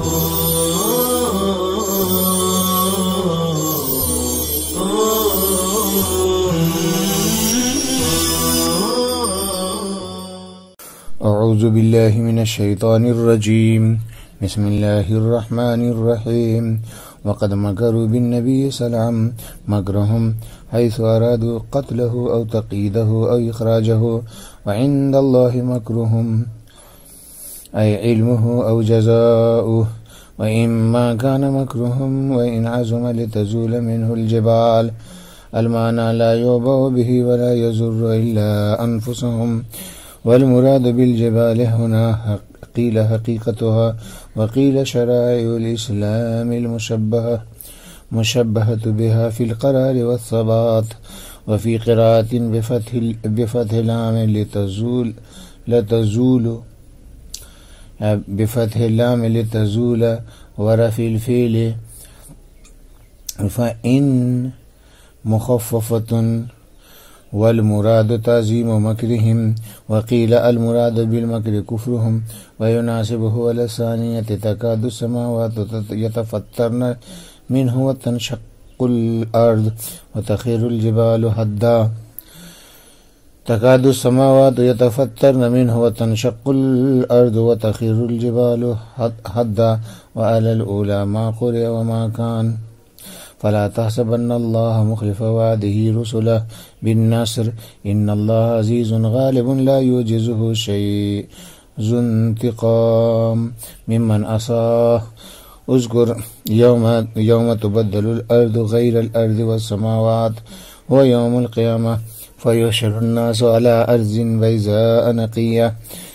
اعوذ باللہ من الشیطان الرجیم بسم اللہ الرحمن الرحیم وقد مکروا بالنبی سلام مکرهم حیث ارادوا قتله او تقییده او اخراجه وعند اللہ مکرهم ای علمه او جزاؤه وإما كان مكرهم وإن عزم لتزول منه الجبال المعنى لا يعبأ به ولا يزر إلا أنفسهم والمراد بالجبال هنا قيل حقيقتها وقيل شرائع الإسلام المشبهة بها في القرار والثبات وفي قراءة بفتح اللام لتزول ورفع الفعل فإن مخففة والمراد تعظيم مكرهم وقيل المراد بالمكر كفرهم ويناسبه على الثانية تكاد السماوات يتفطرن منه وتنشق الأرض وتخر الجبال هدا تكاد السماوات يتفطرن منه وتنشق الأرض وتخر الجبال هدا وعلى الأولى ما قرئ وما كان فلا تحسبن الله مخلف وعده رسله بالنصر إن الله عزيز غالب لا يعجزه شيء ذو انتقام ممن عصاه اذكر يوم تبدل الأرض غير الأرض والسماوات ويوم القيامة فيحشر الناس على أرض بيضاء نقية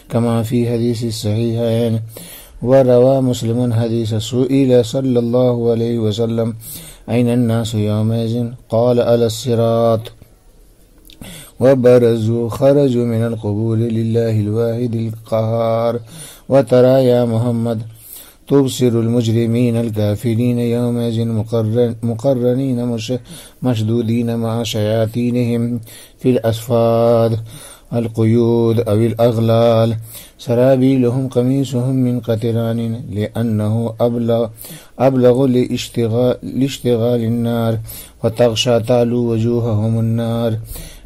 كما في حديث الصحيحين وروى مسلم حديث سئل صلى الله عليه وسلم أين الناس يومئذ قال على الصراط وبرزوا خرجوا من القبور لله الواحد القهار وترى يا محمد تبصر المجرمين الكافرين يومئذ مقرنين مشدودين مع شياطينهم في الأصفاد القيود أو الأغلال سرابيلهم قميصهم من قطران لأنه أبلغ لاشتغال النار وتغشى تعلو وجوههم النار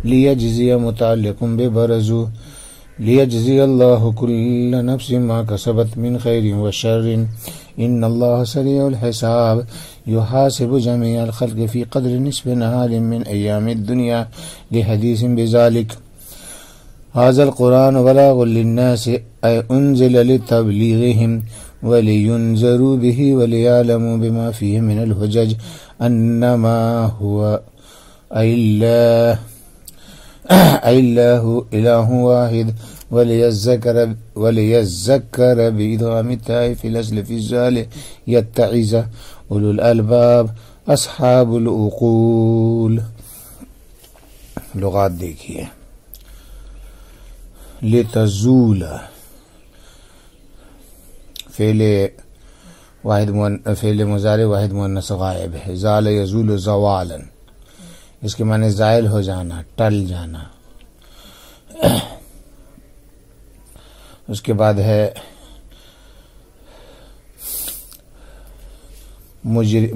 ليجزي متعلق ببرزوا ليجزي الله كل نفس ما كسبت من خير وشر إن الله سريع الحساب يحاسب جميع الخلق في قدر نصف نهار من أيام الدنيا لحديث بذلك هذا القرآن بلاغ للناس أي أنزل لتبليغهم ولينذروا به وليعلموا بما فيه من الحجج أنما هو أي الله إله واحد وليذكر بإدغام التاء في الأصل في الزال يتعظ أولو الألباب أصحاب العقول. لغات دیکھیے. لتزول فعل مضارع واحد مؤنث غائب ہے. زال یزول زوالا، اس کے معنی زائل ہو جانا، ٹل جانا. اس کے بعد ہے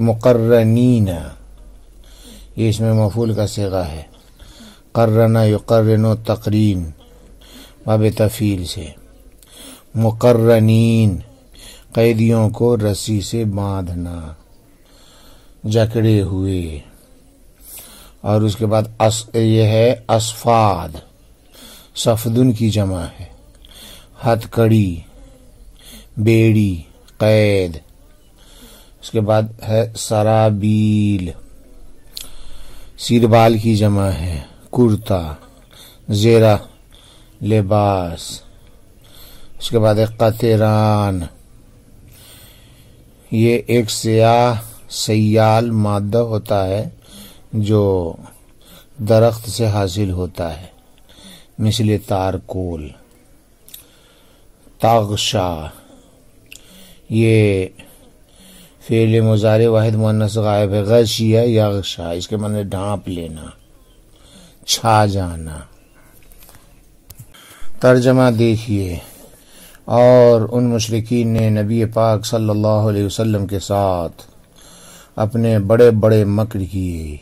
مقرنین، یہ اس میں مفعول کا صیغہ ہے. قرن یقرن تقرین باب تفعیل سے. مقرنین قیدیوں کو رسی سے باندھنا، جکڑے ہوئے. اور اس کے بعد یہ ہے اصفاد، صفدن کی جمع ہے. ہتھ کڑی، بیڑی، قید. اس کے بعد ہے سرابیل، سیربال کی جمع ہے. کرتا، زیرہ، لباس. اس کے بعد قطران، یہ ایک سیاہ سیال مادہ ہوتا ہے جو درخت سے حاصل ہوتا ہے، مثل تارکول. تغشا، یہ فعل مضارع واحد مؤنث غائب ہے. غشیہ یغشا، اس کے معنی ڈھانپ لینا، چھا جانا. ترجمہ دیکھیے. اور ان مشرکین نے نبی پاک صلی اللہ علیہ وسلم کے ساتھ اپنے بڑے بڑے مکر کیے،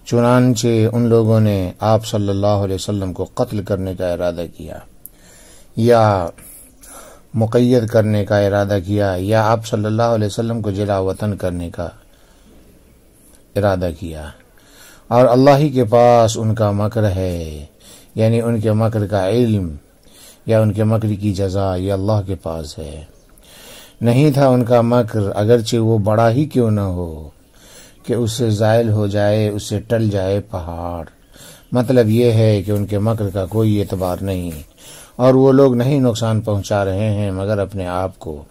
چنانچہ ان لوگوں نے آپ صلی اللہ علیہ وسلم کو قتل کرنے کا ارادہ کیا یا مقید کرنے کا ارادہ کیا یا آپ صلی اللہ علیہ وسلم کو جلا وطن کرنے کا ارادہ کیا، اور اللہ ہی کے پاس ان کا مکر ہے، یعنی ان کے مکر کا علم یا ان کے مکر کی جزا یہ اللہ کے پاس ہے۔ نہیں تھا ان کا مکر اگرچہ وہ بڑا ہی کیوں نہ ہو کہ اس سے زائل ہو جائے، اس سے ٹل جائے پہاڑ، مطلب یہ ہے کہ ان کے مکر کا کوئی اعتبار نہیں، اور وہ لوگ نہیں نقصان پہنچا رہے ہیں مگر اپنے آپ کو۔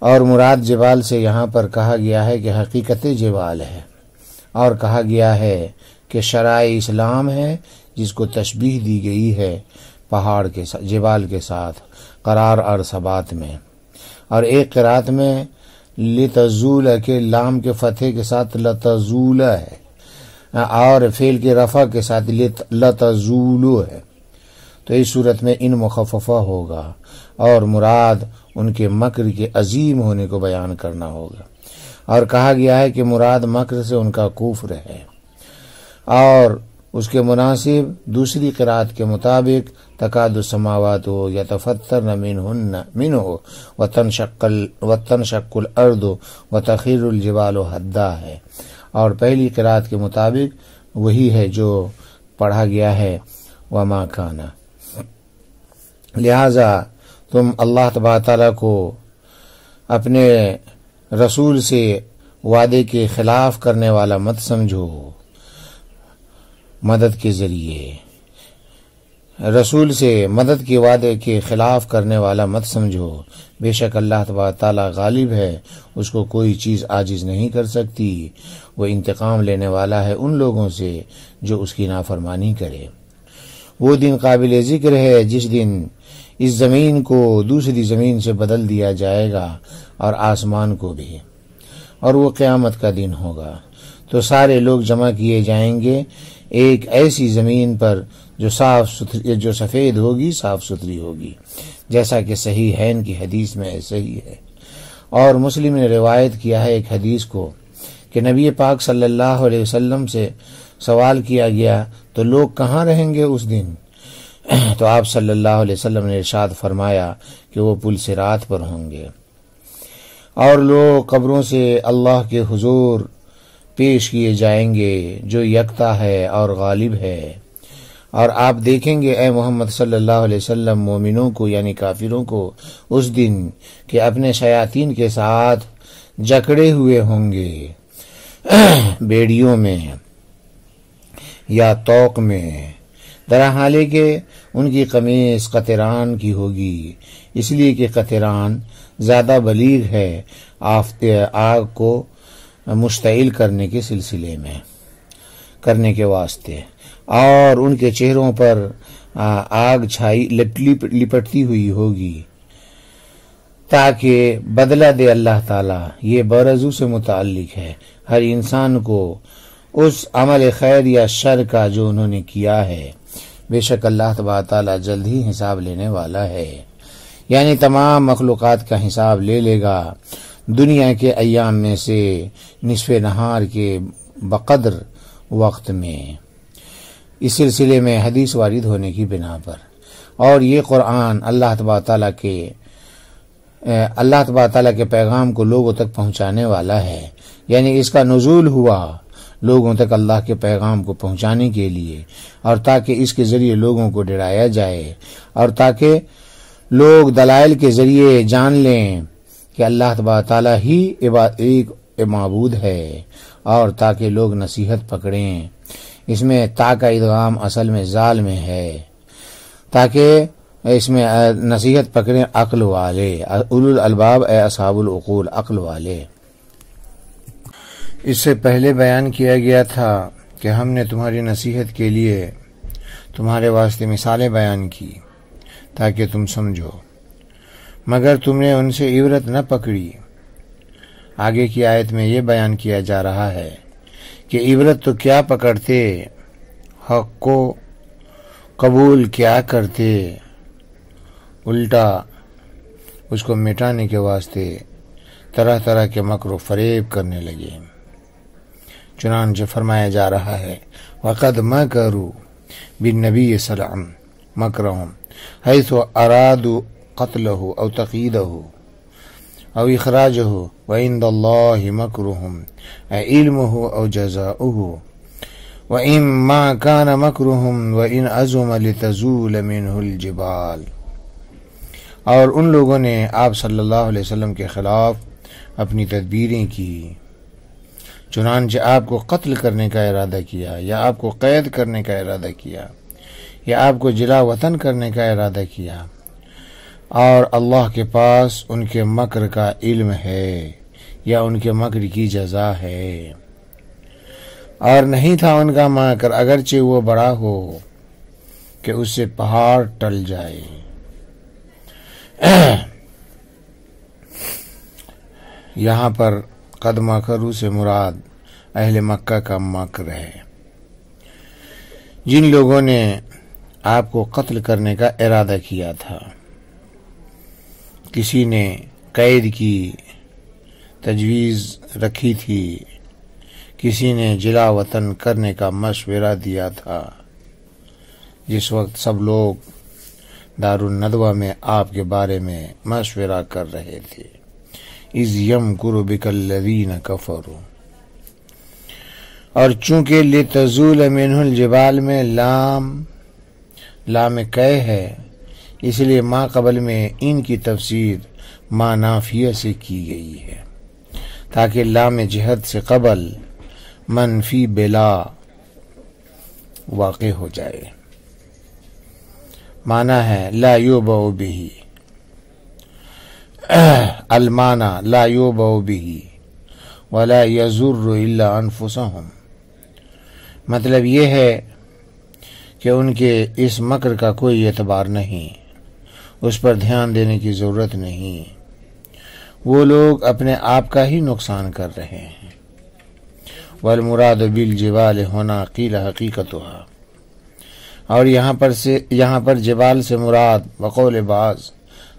اور مراد جبال سے یہاں پر کہا گیا ہے کہ حقیقت جبال ہے، اور کہا گیا ہے کہ شرائع اسلام ہے جس کو تشبیہ دی گئی ہے پہاڑ کے ساتھ، جبال کے ساتھ قرار اور ثبات میں۔ اور ایک قرات میں لتزول کے لام کے فتح کے ساتھ لتزول ہے، اور فعل کے رفع کے ساتھ لتزول ہے، تو اس صورت میں ان مخففہ ہوگا اور مراد ان کے مکر کے عظیم ہونے کو بیان کرنا ہوگا۔ اور کہا گیا ہے کہ مراد مکر سے ان کا کفر ہے، اور اس کے مناسب دوسری قرات کے مطابق تکاد السماوات یتفطرن منہ وتنشق الارض وتخر الجبال حدا ہے، اور پہلی قرات کے مطابق وہی ہے جو پڑھا گیا ہے وما کان۔ لہذا تم اللہ تبارک تعالیٰ کو اپنے رسول سے وعدے کے خلاف کرنے والا مت سمجھو، مدد کے ذریعے رسول سے مدد کے وعدے کے خلاف کرنے والا مت سمجھو، بے شک اللہ تبارک تعالیٰ غالب ہے، اس کو کوئی چیز عاجز نہیں کر سکتی، وہ انتقام لینے والا ہے ان لوگوں سے جو اس کی نافرمانی کرے۔ وہ دن قابل ذکر ہے جس دن اس زمین کو دوسری زمین سے بدل دیا جائے گا اور آسمان کو بھی، اور وہ قیامت کا دن ہوگا، تو سارے لوگ جمع کیے جائیں گے ایک ایسی زمین پر جو سفید ہوگی، صاف ستھری ہوگی، جیسا کہ صحیح ہے ان کی حدیث میں صحیح ہے۔ اور مسلم نے روایت کیا ہے ایک حدیث کو کہ نبی پاک صلی اللہ علیہ وسلم سے سوال کیا گیا تو لوگ کہاں رہیں گے اس دن؟ تو آپ صلی اللہ علیہ وسلم نے ارشاد فرمایا کہ وہ پل صراط پر ہوں گے، اور لوگ قبروں سے اللہ کے حضور پیش کیے جائیں گے جو یکتا ہے اور غالب ہے، اور آپ دیکھیں گے اے محمد صلی اللہ علیہ وسلم مومنوں کو یعنی کافروں کو اس دن کہ اپنے شیاطین کے ساتھ جکڑے ہوئے ہوں گے بیڑیوں میں یا توق میں، درحالے کہ ان کی قمیص قطران کی ہوگی، اس لیے کہ قطران زیادہ بلیغ ہے آگ کو مشتعل کرنے کے سلسلے میں، کرنے کے واسطے، اور ان کے چہروں پر آگ چھائی لپٹتی ہوئی ہوگی تاکہ بدلہ دے اللہ تعالیٰ۔ یہ برزو سے متعلق ہے، ہر انسان کو اس عمل خیر یا شر کا جو انہوں نے کیا ہے، بے شک اللہ تبارک تعالیٰ جلد ہی حساب لینے والا ہے، یعنی تمام مخلوقات کا حساب لے لے گا دنیا کے ایام میں سے نصف نہار کے بقدر وقت میں، اس سلسلے میں حدیث وارد ہونے کی بنا پر۔ اور یہ قرآن اللہ تبارک تعالیٰ کے پیغام کو لوگوں تک پہنچانے والا ہے، یعنی اس کا نزول ہوا لوگوں تک اللہ کے پیغام کو پہنچانے کے لیے، اور تاکہ اس کے ذریعے لوگوں کو ڈرایا جائے، اور تاکہ لوگ دلائل کے ذریعے جان لیں کہ اللہ تبارک تعالیٰ ہی ایک معبود ہے، اور تاکہ لوگ نصیحت پکڑیں۔ اس میں تا کا ادغام اصل میں زال میں ہے، تاکہ اس میں نصیحت پکڑیں عقل والے، اولو الالباب اے اصحاب العقول، عقل والے۔ اس سے پہلے بیان کیا گیا تھا کہ ہم نے تمہاری نصیحت کے لیے تمہارے واسطے مثالیں بیان کی تاکہ تم سمجھو، مگر تم نے ان سے عبرت نہ پکڑی۔ آگے کی آیت میں یہ بیان کیا جا رہا ہے کہ عبرت تو کیا پکڑتے، حق کو قبول کیا کرتے، الٹا اس کو مٹانے کے واسطے طرح طرح کے مکر و فریب کرنے لگے۔ چنانچہ فرمایا جا رہا ہے وَقَدْ مَكَرُوا بِالنَّبِيِّ صلی اللہ علیہ وسلم مَكْرَهُمْ حَيْثُ أَرَادُوا قَتْلَهُ أَوْ تَقِييدَهُ أَوْ إِخْرَاجَهُ وَعِندَ اللَّهِ مَكْرُهُمْ عِلْمُهُ أَوْ جَزَاؤُهُ وَإِمَّا كَانَ مَكْرُهُمْ وَإِنْ عَزُمَ لِتَزُولَ مِنْهُ الْجِبَالُ۔ اور ان لوگوں نے آپ صلی اللہ علیہ وسلم کے خلاف اپنی تدبیریں کی، چنانچہ آپ کو قتل کرنے کا ارادہ کیا، یا آپ کو قید کرنے کا ارادہ کیا، یا آپ کو جلا وطن کرنے کا ارادہ کیا، اور اللہ کے پاس ان کے مکر کا علم ہے یا ان کے مکر کی جزا ہے۔ اور نہیں تھا ان کا مکر اگرچہ وہ بڑا ہو کہ اس سے پہاڑ ٹل جائے۔ یہاں پر قد مکروا سے مراد اہل مکہ کا مکر ہے، جن لوگوں نے آپ کو قتل کرنے کا ارادہ کیا تھا۔ کسی نے قید کی تجویز رکھی تھی، کسی نے جلا وطن کرنے کا مشورہ دیا تھا، جس وقت سب لوگ دارالندوہ میں آپ کے بارے میں مشورہ کر رہے تھے۔ اذ یمکر بک الذین کفروا، اور چونکہ لتزول منہ الجبال میں لام کہ ہے، اس لیے ما قبل میں ان کی تفسیر ما نافیہ سے کی گئی ہے، تاکہ لام جہت سے قبل منفی بلا واقع ہو جائے۔ معنی ہے لا یوبع بہ، المعنی لا یوبع بہ ولا یضر الا انفسهم، مطلب یہ ہے کہ ان کے اس مکر کا کوئی اعتبار نہیں، اس پر دھیان دینے کی ضرورت نہیں، وہ لوگ اپنے آپ کا ہی نقصان کر رہے ہیں۔ والمراد بالجبال ہونا قیل حقیقتها، اور یہاں پر جبال سے مراد بقول بعض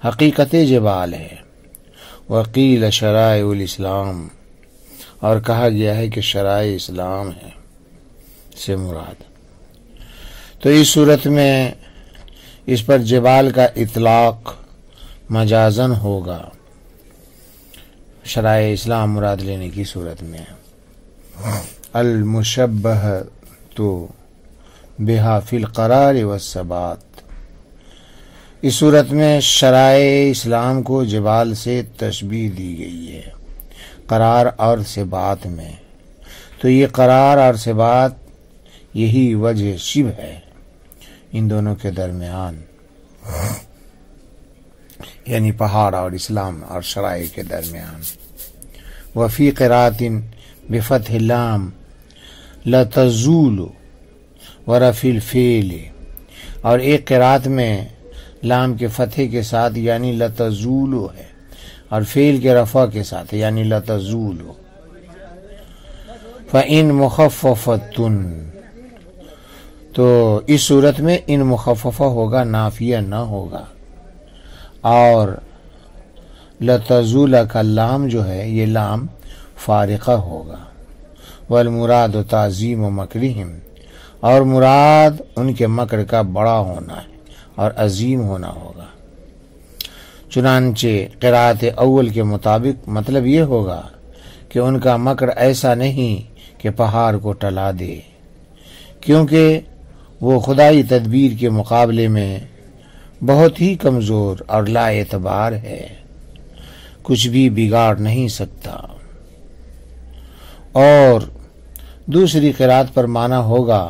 حقیقت جبال ہے۔ وقیل شرائع الاسلام، اور کہا گیا ہے کہ شرائع اسلام ہے سے مراد۔ تو اس صورت میں اس پر جبال کا اطلاق مجازن ہوگا شرائع اسلام مراد لینے کی صورت میں۔ المشبہۃ بہا فی القرار والثبات، اس صورت میں شرائع اسلام کو جبال سے تشبیہ دی گئی ہے قرار اور ثبات میں۔ تو یہ قرار اور ثبات یہی وجہ شبہ ہے ان دونوں کے درمیان، یعنی پہاڑ اور اسلام اور شرائع کے درمیان۔ وفی قرات بفتح اللام لتزول ورفع الفعل، اور ایک قرات میں لام کے فتح کے ساتھ یعنی لتزول ہے، اور فعل کے رفع کے ساتھ یعنی لتزول۔ فَإِن مخففۃ، تو اس صورت میں ان مخففہ ہوگا، نافیہ نہ ہوگا، اور لتزول کا لام جو ہے یہ لام فارقہ ہوگا۔ والمراد تعظیم مکرہم، اور مراد ان کے مکر کا بڑا ہونا ہے اور عظیم ہونا ہوگا۔ چنانچہ قرات اول کے مطابق مطلب یہ ہوگا کہ ان کا مکر ایسا نہیں کہ پہاڑ کو ٹلا دے، کیونکہ وہ خدائی تدبیر کے مقابلے میں بہت ہی کمزور اور لا اعتبار ہے، کچھ بھی بگاڑ نہیں سکتا۔ اور دوسری قرات پر معنی ہوگا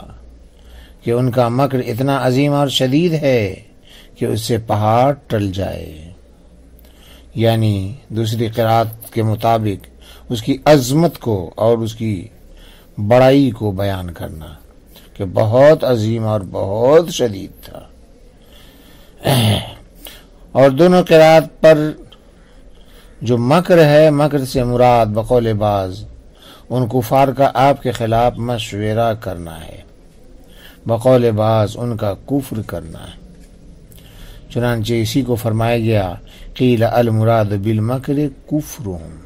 کہ ان کا مکر اتنا عظیم اور شدید ہے کہ اس سے پہاڑ ٹل جائے، یعنی دوسری قرات کے مطابق اس کی عظمت کو اور اس کی بڑائی کو بیان کرنا کہ بہت عظیم اور بہت شدید تھا۔ اور دونوں قرات پر جو مکر ہے، مکر سے مراد بقول بعض ان کفار کا آپ کے خلاف مشورہ کرنا ہے، بقول بعض ان کا کفر کرنا ہے۔ چنانچہ اسی کو فرمایا گیا قیل المراد بالمکر کفرهم۔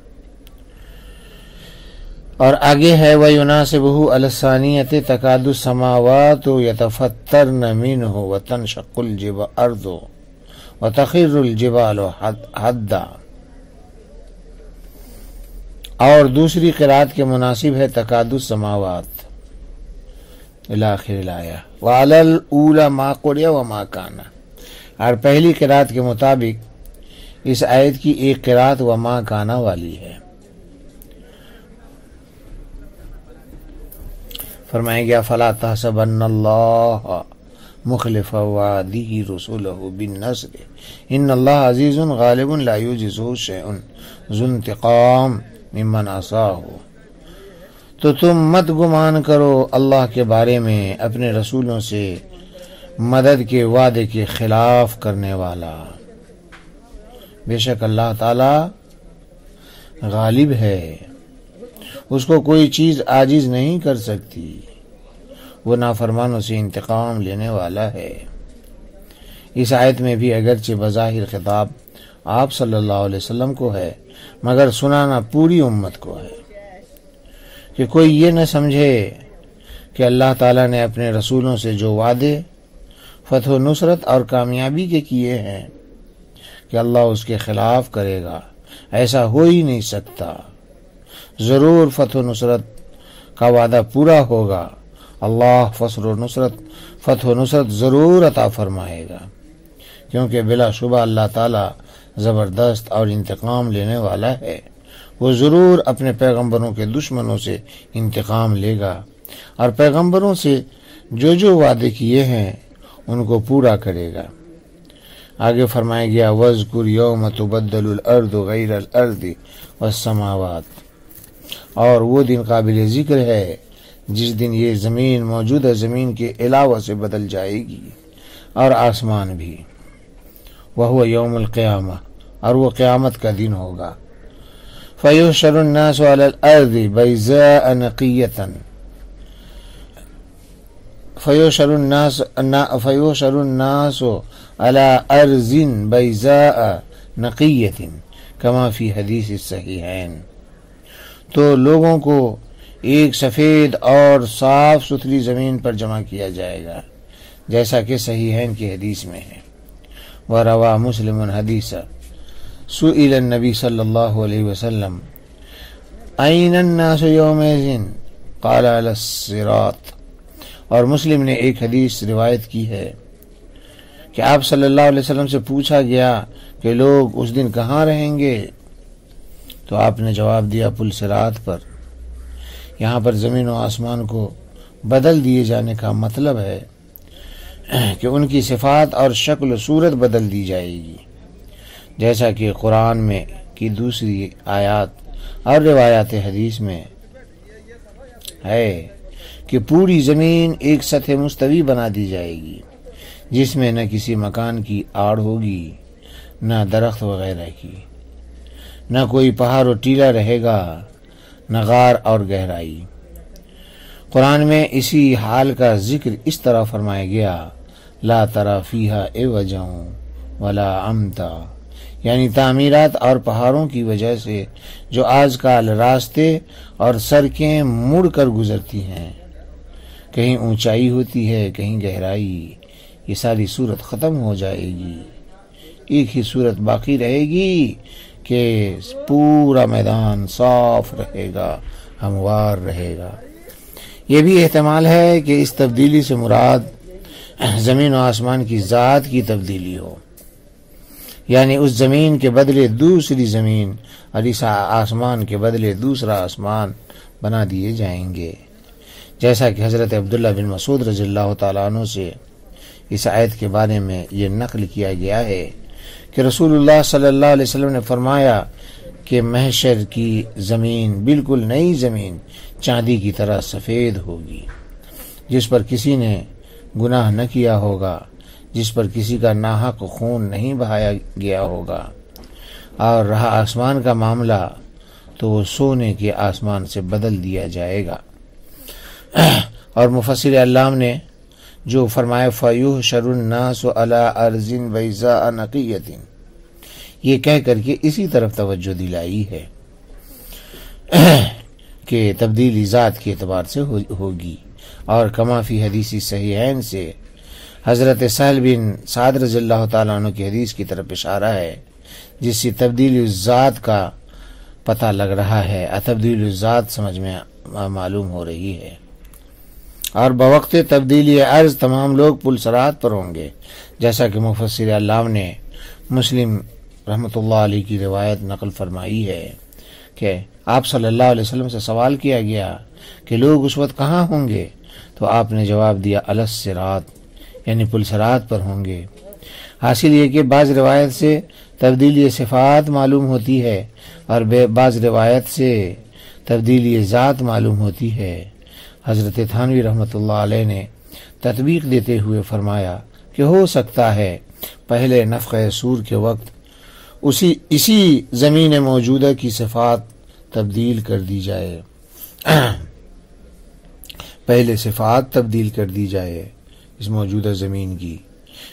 اور آگے ہے وَيُنَاسِبُهُ عَلَى الثَّانِيَةِ تَكَادُ السَّمَاوَاتُ يَتَفَطَّرْنَ مِنْهُ وَتَنشَقُّ الْأَرْضُ وَتَخِرُّ الْجِبَالُ هَدًّا۔ اور دوسری قرات کے مناسب ہے تَكَادُ السَّمَاوَاتُ الی آخر الآیہ وَعَلَى الْأُولَى مَا قُرِئَ وَمَا كَانَ۔ اور پہلی قرات کے مطابق اس آیت کی ایک قرات وما کانا والی ہے۔ فرمایا گیا فلا تحسبن اللہ مخلف وعدہ رسولہ بالنصر ان اللہ عزیز غالب لا یعجزہ شیء ذو انتقام ممن عصاہ۔ تو تم مت گمان کرو اللہ کے بارے میں اپنے رسولوں سے مدد کے وعدے کے خلاف کرنے والا، بے شک اللہ تعالی غالب ہے، اس کو کوئی چیز عاجز نہیں کر سکتی، وہ نافرمانوں سے انتقام لینے والا ہے۔ اس آیت میں بھی اگرچہ بظاہر خطاب آپ صلی اللہ علیہ وسلم کو ہے، مگر سنانا پوری امت کو ہے، کہ کوئی یہ نہ سمجھے کہ اللہ تعالیٰ نے اپنے رسولوں سے جو وعدے فتح و نصرت اور کامیابی کے کیے ہیں کہ اللہ اس کے خلاف کرے گا، ایسا ہو ہی نہیں سکتا۔ ضرور فتح و نصرت کا وعدہ پورا ہوگا، اللہ فتح و نصرت ضرور عطا فرمائے گا، کیونکہ بلا شبہ اللہ تعالی زبردست اور انتقام لینے والا ہے، وہ ضرور اپنے پیغمبروں کے دشمنوں سے انتقام لے گا، اور پیغمبروں سے جو وعدے کیے ہیں ان کو پورا کرے گا۔ آگے فرمایا گیا وَاذْكُرْ يَوْمَ تُبَدَّلُ الْأَرْضُ غَيْرَ الْأَرْضِ وَالسَّمَاوَاتُ۔ اور وہ دن قابل ذکر ہے جس دن یہ زمین موجودہ زمین کے علاوہ سے بدل جائے گی اور آسمان بھی، وَهُوَ يَوْمُ الْقِيَامَةِ، اور وہ قیامت کا دن ہوگا۔ فَيُحْشَرُ النَّاسُ عَلَى الْأَرْضِ بَيْضَاءَ نَقِيَّةً فَيُحْشَرُ النَّاسُ عَلَى أَرْضٍ بَيْضَاءَ نَقِيَّةٍ كَمَا فِي حدیث الصحیحین۔ تو لوگوں کو ایک سفید اور صاف ستھری زمین پر جمع کیا جائے گا، جیسا کہ صحیحین کی حدیث میں ہے۔ وَرَوَى مُسْلِمٌ حدیثا سُئِلَ النبی صلی اللہ علیہ وسلم أَيْنَ النَّاسُ يَوْمَئِذٍ قَالَ عَلَى الصِّرَاطِ۔ اور مسلم نے ایک حدیث روایت کی ہے کہ آپ صلی اللہ علیہ وسلم سے پوچھا گیا کہ لوگ اس دن کہاں رہیں گے، تو آپ نے جواب دیا پل صراط پر۔ یہاں پر زمین و آسمان کو بدل دیے جانے کا مطلب ہے کہ ان کی صفات اور شکل و صورت بدل دی جائے گی، جیسا کہ قرآن میں کی دوسری آیات اور روایات حدیث میں ہے کہ پوری زمین ایک سطح مستوی بنا دی جائے گی، جس میں نہ کسی مکان کی آڑ ہوگی، نہ درخت وغیرہ کی، نہ کوئی پہاڑ و ٹیلا رہے گا، نہ غار اور گہرائی۔ قرآن میں اسی حال کا ذکر اس طرح فرمایا گیا لا تری فیہا عوجا ولا امتا، یعنی تعمیرات اور پہاڑوں کی وجہ سے جو آج کل راستے اور سڑکیں مڑ کر گزرتی ہیں، کہیں اونچائی ہوتی ہے کہیں گہرائی، یہ ساری صورت ختم ہو جائے گی، ایک ہی صورت باقی رہے گی کہ پورا میدان صاف رہے گا، ہموار رہے گا۔ یہ بھی احتمال ہے کہ اس تبدیلی سے مراد زمین و آسمان کی ذات کی تبدیلی ہو، یعنی اس زمین کے بدلے دوسری زمین اور اس آسمان کے بدلے دوسرا آسمان بنا دیے جائیں گے، جیسا کہ حضرت عبداللہ بن مسعود رضی اللہ تعالیٰ عنہ سے اس آیت کے بارے میں یہ نقل کیا گیا ہے کہ رسول اللہ صلی اللہ علیہ وسلم نے فرمایا کہ محشر کی زمین بالکل نئی زمین چاندی کی طرح سفید ہوگی، جس پر کسی نے گناہ نہ کیا ہوگا، جس پر کسی کا ناحق خون نہیں بہایا گیا ہوگا، اور رہا آسمان کا معاملہ تو وہ سونے کے آسمان سے بدل دیا جائے گا۔ اور مفسر علام نے جو فرمایا فَيُحْشَرُ النَّاسُ عَلَىٰ أَرْضٍ بَيْضَاءَ نَقِيَّةٍ، یہ کہہ کر کے اسی طرف توجہ دلائی ہے کہ تبدیلی ذات کے اعتبار سے ہوگی. اور کما فی حدیث صحیحین سے حضرت سہل بن سعد رضی اللہ تعالیٰ عنہ کی حدیث کی طرف اشارہ ہے، جس سے تبدیلی الذات کا پتہ لگ رہا ہے، تبدیلی الذات سمجھ میں معلوم ہو رہی ہے. اور بوقت تبدیلی عرض تمام لوگ پل صراط پر ہوں گے، جیسا کہ مفسر علام نے مسلم رحمۃ اللہ علیہ کی روایت نقل فرمائی ہے کہ آپ صلی اللہ علیہ وسلم سے سوال کیا گیا کہ لوگ اس وقت کہاں ہوں گے، تو آپ نے جواب دیا علی الصراط، یعنی پل صراط پر ہوں گے. حاصل یہ کہ بعض روایت سے تبدیلی صفات معلوم ہوتی ہے اور بعض روایت سے تبدیلی ذات معلوم ہوتی ہے. حضرت تھانوی رحمۃ اللہ علیہ نے تطبیق دیتے ہوئے فرمایا کہ ہو سکتا ہے پہلے نفخہ صور کے وقت اسی زمین موجودہ کی صفات تبدیل کر دی جائے، پہلے صفات تبدیل کر دی جائے اس موجودہ زمین کی،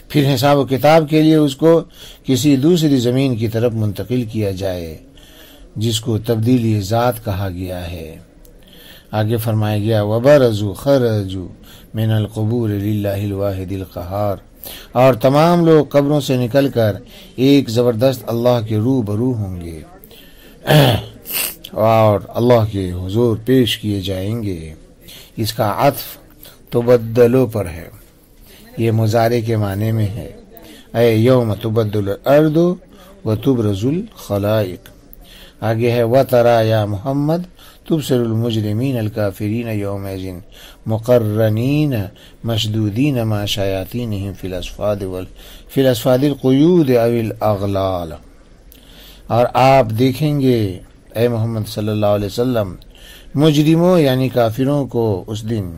پھر حساب و کتاب کے لیے اس کو کسی دوسری زمین کی طرف منتقل کیا جائے جس کو تبدیلی ذات کہا گیا ہے. آگے فرمایا گیا وَبَرَزُوا خَرَجُوا مِنَ الْقُبُورِ لِلَّهِ الْوَاحِدِ الْقَهَّارِ، اور تمام لوگ قبروں سے نکل کر ایک زبردست اللہ کے روبرو ہوں گے اور اللہ کے حضور پیش کیے جائیں گے. اس کا عطف تبدلو پر ہے، یہ مضارع کے معنی میں ہے، اے یوم تبدل الارض وتبرز الخلائق. آگے ہے وَتَرَى يَا محمد تبصر المجرمین الکافرین یومئذ مقرنین مشدودین مع شیاطینہم فی الاسفاد القیود او الاغلال. اور آپ دیکھیں گے اے محمد صلی اللہ علیہ وسلم مجرموں یعنی کافروں کو اس دن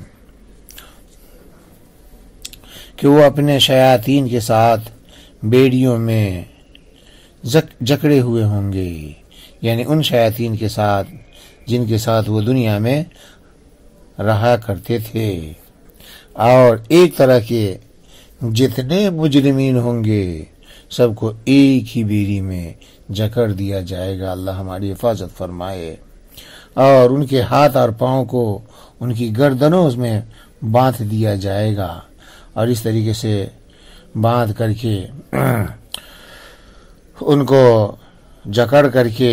کہ وہ اپنے شیاطین کے ساتھ بیڑیوں میں جکڑے ہوئے ہوں گے، یعنی ان شیاطین کے ساتھ جن کے ساتھ وہ دنیا میں رہا کرتے تھے. اور ایک طرح کے جتنے مجرمین ہوں گے سب کو ایک ہی بیڑی میں جکڑ دیا جائے گا، اللہ ہماری حفاظت فرمائے. اور ان کے ہاتھ اور پاؤں کو ان کی گردنوں میں باندھ دیا جائے گا، اور اس طریقے سے باندھ کر کے ان کو جکڑ کر کے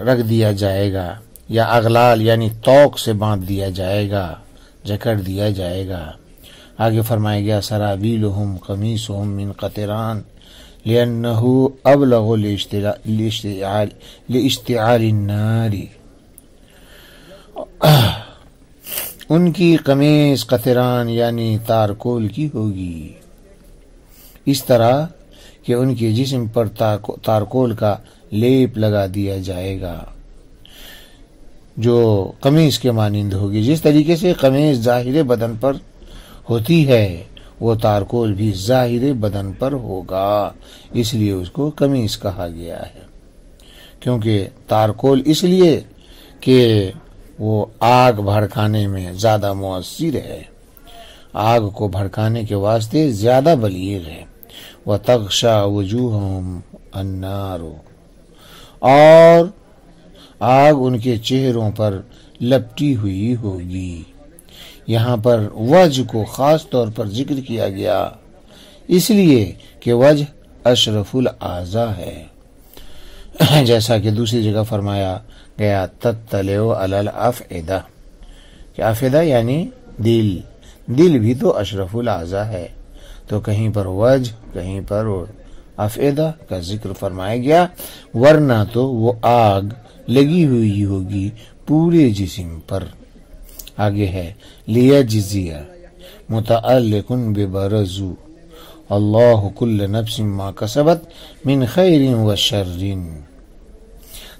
رکھ دیا جائے گا، یا اغلال یعنی توق سے باندھ دیا جائے گا، جکڑ دیا جائے گا. آگے فرمایا گیا سرابیلہم قمیصہم من قطران لأنہ ابلغ لاشتعال النار. ان کی قمیص قطران یعنی تارکول کی ہوگی، اس طرح کہ ان کے جسم پر تارکول کا لیپ لگا دیا جائے گا جو قمیص کے مانند ہوگی. جس طریقے سے قمیص ظاہر بدن پر ہوتی ہے وہ تارکول بھی ظاہر بدن پر ہوگا، اس لیے اس کو قمیص کہا گیا ہے. کیونکہ تارکول اس لیے کہ وہ آگ بھڑکانے میں زیادہ مؤثر ہے، آگ کو بھڑکانے کے واسطے زیادہ بلیغ ہے. وَتَغْشَى وُجُوهَهُمْ النَّارُ، اور آگ ان کے چہروں پر لپٹی ہوئی ہوگی. یہاں پر وجہ کو خاص طور پر ذکر کیا گیا اس لیے کہ وجہ اشرف الاعضاء ہے، جیسا کہ دوسری جگہ فرمایا گیا تطلع علی الافئدہ، کہ افئدہ یعنی دل بھی تو اشرف الاعضاء ہے. تو کہیں پر وجہ کہیں پر افئدہ کا ذکر فرمایا گیا، ورنہ تو وہ آگ لگی ہوئی ہوگی پورے جسم پر. آگے ہے لیجزی متعلق ببرز اللہ کل نفس ما کسبت من خیر و شر،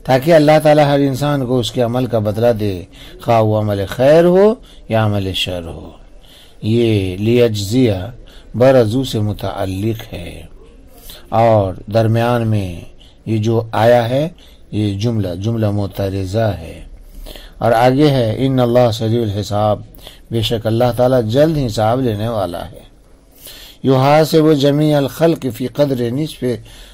تاکہ اللہ تعالی ہر انسان کو اس کے عمل کا بدلہ دے، خواہ وہ عمل خیر ہو یا عمل شر ہو. یہ لیجزیہ برزو سے متعلق ہے، اور درمیان میں یہ جو آیا ہے یہ جملہ معترضہ ہے. اور آگے ہے ان اللہ سریع الحساب، بے شک اللہ تعالیٰ جلد حساب لینے والا ہے. یحاسب جمیع الخلق فی قدر نصف